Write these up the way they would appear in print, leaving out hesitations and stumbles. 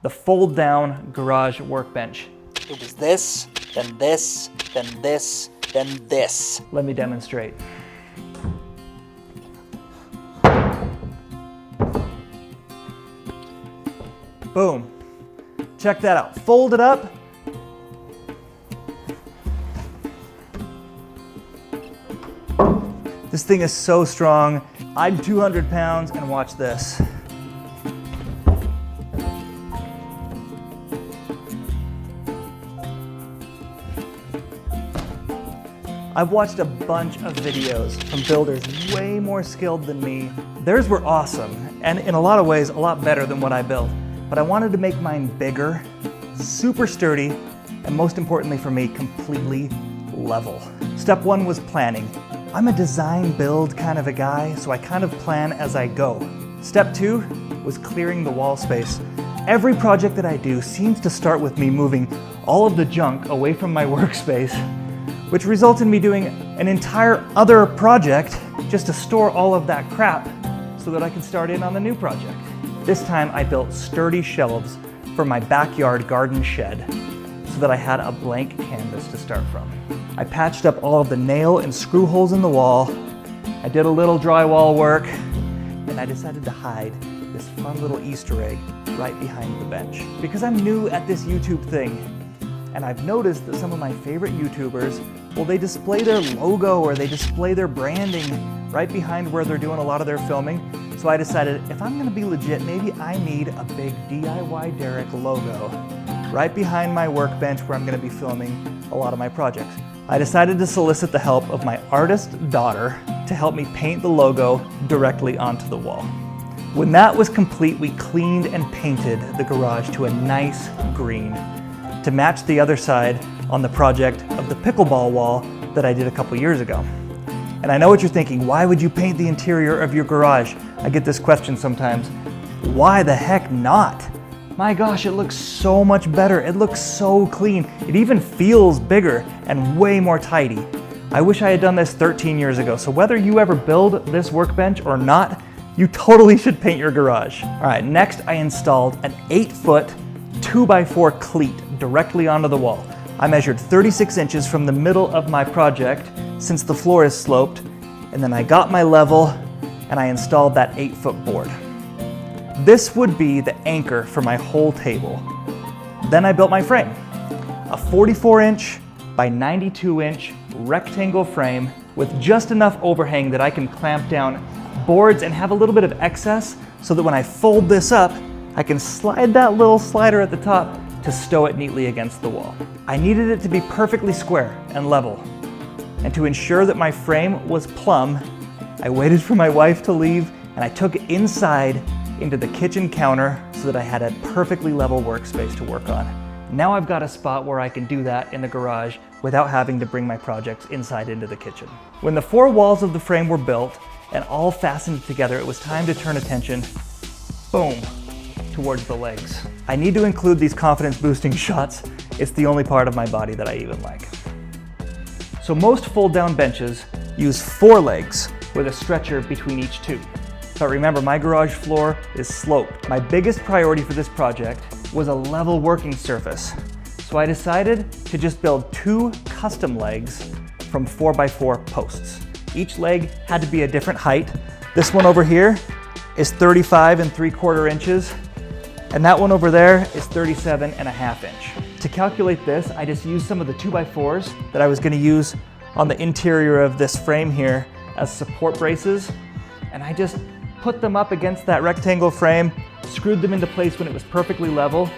the fold-down garage workbench. It was this, then this, then this, then this. Let me demonstrate. Boom. Check that out. Fold it up. This thing is so strong. I'm 200 pounds, and watch this. I've watched a bunch of videos from builders way more skilled than me. Theirs were awesome, and in a lot of ways, a lot better than what I built. But I wanted to make mine bigger, super sturdy, and most importantly for me, completely level. Step one was planning. I'm a design build kind of a guy, so I kind of plan as I go. Step two was clearing the wall space. Every project that I do seems to start with me moving all of the junk away from my workspace, which results in me doing an entire other project just to store all of that crap so that I can start in on the new project. This time I built sturdy shelves for my backyard garden shed so that I had a blank canvas to start from. I patched up all of the nail and screw holes in the wall. I did a little drywall work, and I decided to hide this fun little Easter egg right behind the bench. Because I'm new at this YouTube thing, and I've noticed that some of my favorite YouTubers, well, they display their logo or they display their branding right behind where they're doing a lot of their filming. So I decided if I'm gonna be legit, maybe I need a big DIY Derek logo right behind my workbench where I'm gonna be filming a lot of my projects. I decided to solicit the help of my artist daughter to help me paint the logo directly onto the wall. When that was complete, we cleaned and painted the garage to a nice green to match the other side on the project of the pickleball wall that I did a couple years ago. And I know what you're thinking, why would you paint the interior of your garage? I get this question sometimes. Why the heck not? My gosh, it looks so much better. It looks so clean. It even feels bigger and way more tidy. I wish I had done this 13 years ago. So whether you ever build this workbench or not, you totally should paint your garage. All right, next I installed an 8-foot 2x4 cleat directly onto the wall. I measured 36 inches from the middle of my project since the floor is sloped, and then I got my level and I installed that 8-foot board. This would be the anchor for my whole table. Then I built my frame, a 44-inch by 92-inch rectangle frame with just enough overhang that I can clamp down boards and have a little bit of excess so that when I fold this up, I can slide that little slider at the top to stow it neatly against the wall. I needed it to be perfectly square and level. And to ensure that my frame was plumb, I waited for my wife to leave and I took it inside into the kitchen counter so that I had a perfectly level workspace to work on. Now I've got a spot where I can do that in the garage without having to bring my projects inside into the kitchen. When the 4 walls of the frame were built and all fastened together, it was time to turn attention, boom, towards the legs. I need to include these confidence boosting shots. It's the only part of my body that I even like. So most fold down benches use 4 legs with a stretcher between each 2. But remember, my garage floor is sloped. My biggest priority for this project was a level working surface. So I decided to just build 2 custom legs from 4x4 posts. Each leg had to be a different height. This one over here is 35 3/4 inches, and that one over there is 37.5 inch. To calculate this, I just used some of the 2x4s that I was gonna use on the interior of this frame here as support braces, and I just put them up against that rectangle frame, screwed them into place when it was perfectly level.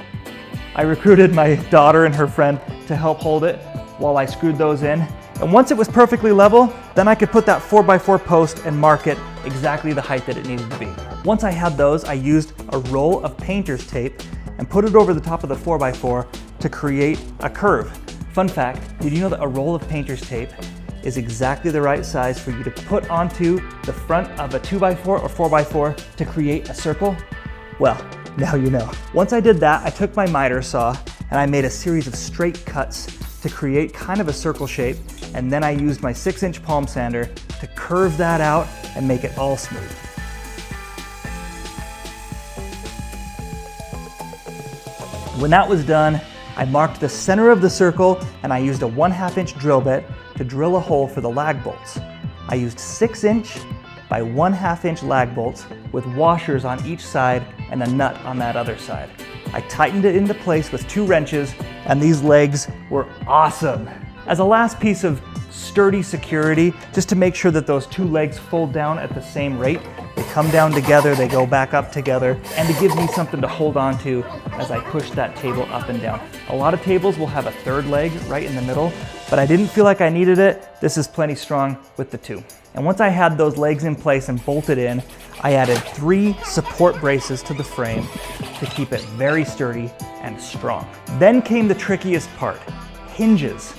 I recruited my daughter and her friend to help hold it while I screwed those in. And once it was perfectly level, then I could put that 4x4 post and mark it exactly the height that it needed to be. Once I had those, I used a roll of painter's tape and put it over the top of the 4x4 to create a curve. Fun fact, did you know that a roll of painter's tape is exactly the right size for you to put onto the front of a 2x4 or 4x4 to create a circle? Well, now you know. Once I did that, I took my miter saw and I made a series of straight cuts to create kind of a circle shape, and then I used my 6-inch palm sander to curve that out and make it all smooth. When that was done, I marked the center of the circle and I used a 1/2 inch drill bit to drill a hole for the lag bolts. I used 6 inch by 1/2 inch lag bolts with washers on each side and a nut on that other side. I tightened it into place with 2 wrenches and these legs were awesome. As a last piece of sturdy security, just to make sure that those 2 legs fold down at the same rate, they come down together, they go back up together, and it gives me something to hold on to as I push that table up and down. A lot of tables will have a 3rd leg right in the middle, but I didn't feel like I needed it. This is plenty strong with the 2. And once I had those legs in place and bolted in, I added 3 support braces to the frame to keep it very sturdy and strong. Then came the trickiest part, hinges.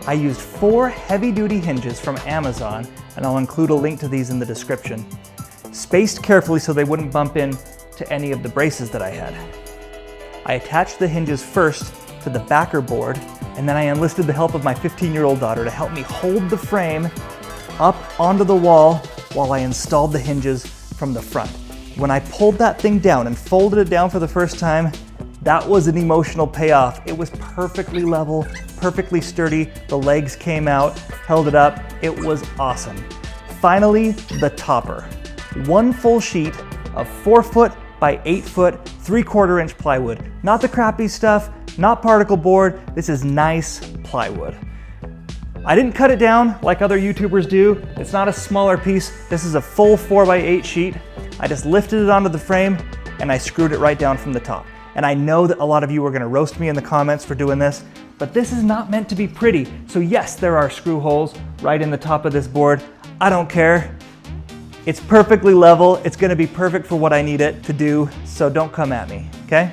I used 4 heavy-duty hinges from Amazon, and I'll include a link to these in the description, spaced carefully so they wouldn't bump into any of the braces that I had. I attached the hinges first to the backer board, and then I enlisted the help of my 15-year-old daughter to help me hold the frame up onto the wall while I installed the hinges from the front. When I pulled that thing down and folded it down for the first time, that was an emotional payoff. It was perfectly level, perfectly sturdy. The legs came out, held it up. It was awesome. Finally, the topper. 1 full sheet of 4 foot by 8 foot, 3/4 inch plywood. Not the crappy stuff, not particle board. This is nice plywood. I didn't cut it down like other YouTubers do. It's not a smaller piece. This is a full 4 by 8 sheet. I just lifted it onto the frame and I screwed it right down from the top. And I know that a lot of you are gonna roast me in the comments for doing this, but this is not meant to be pretty. So yes, there are screw holes right in the top of this board. I don't care. It's perfectly level. It's gonna be perfect for what I need it to do, so don't come at me, okay?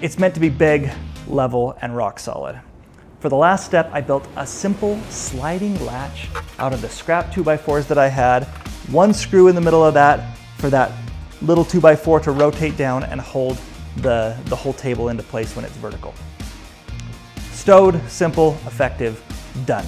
It's meant to be big, level, and rock solid. For the last step, I built a simple sliding latch out of the scrap 2x4s that I had, 1 screw in the middle of that for that little 2x4 to rotate down and hold the whole table into place when it's vertical. Stowed, simple, effective, done.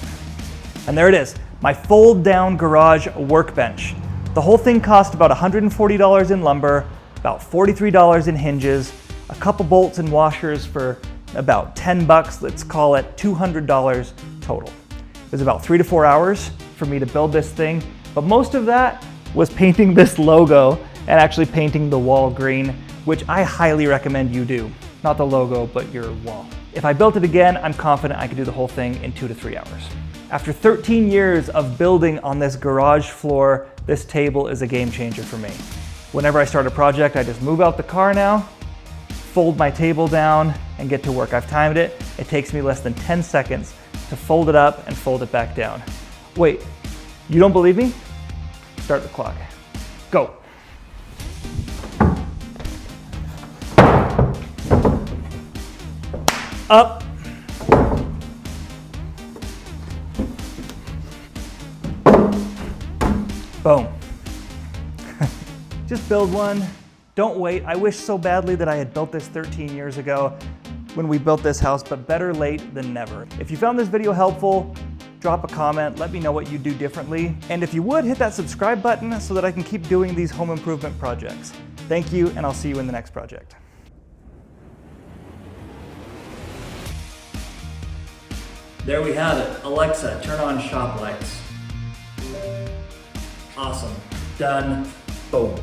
And there it is, my fold down garage workbench. The whole thing cost about $140 in lumber, about $43 in hinges, a couple bolts and washers for about 10 bucks, let's call it $200 total. It was about 3 to 4 hours for me to build this thing, but most of that was painting this logo and actually painting the wall green, which I highly recommend you do. Not the logo, but your wall. If I built it again, I'm confident I could do the whole thing in 2 to 3 hours. After 13 years of building on this garage floor, this table is a game changer for me. Whenever I start a project, I just move out the car now, fold my table down, and get to work. I've timed it. It takes me less than 10 seconds to fold it up and fold it back down. Wait, you don't believe me? Start the clock. Go. Up. Boom. Just build one. Don't wait. I wish so badly that I had built this 13 years ago when we built this house, but better late than never. If you found this video helpful, drop a comment, let me know what you do differently. And if you would, hit that subscribe button so that I can keep doing these home improvement projects. Thank you, and I'll see you in the next project. There we have it. Alexa, turn on shop lights. Awesome. Done. Boom.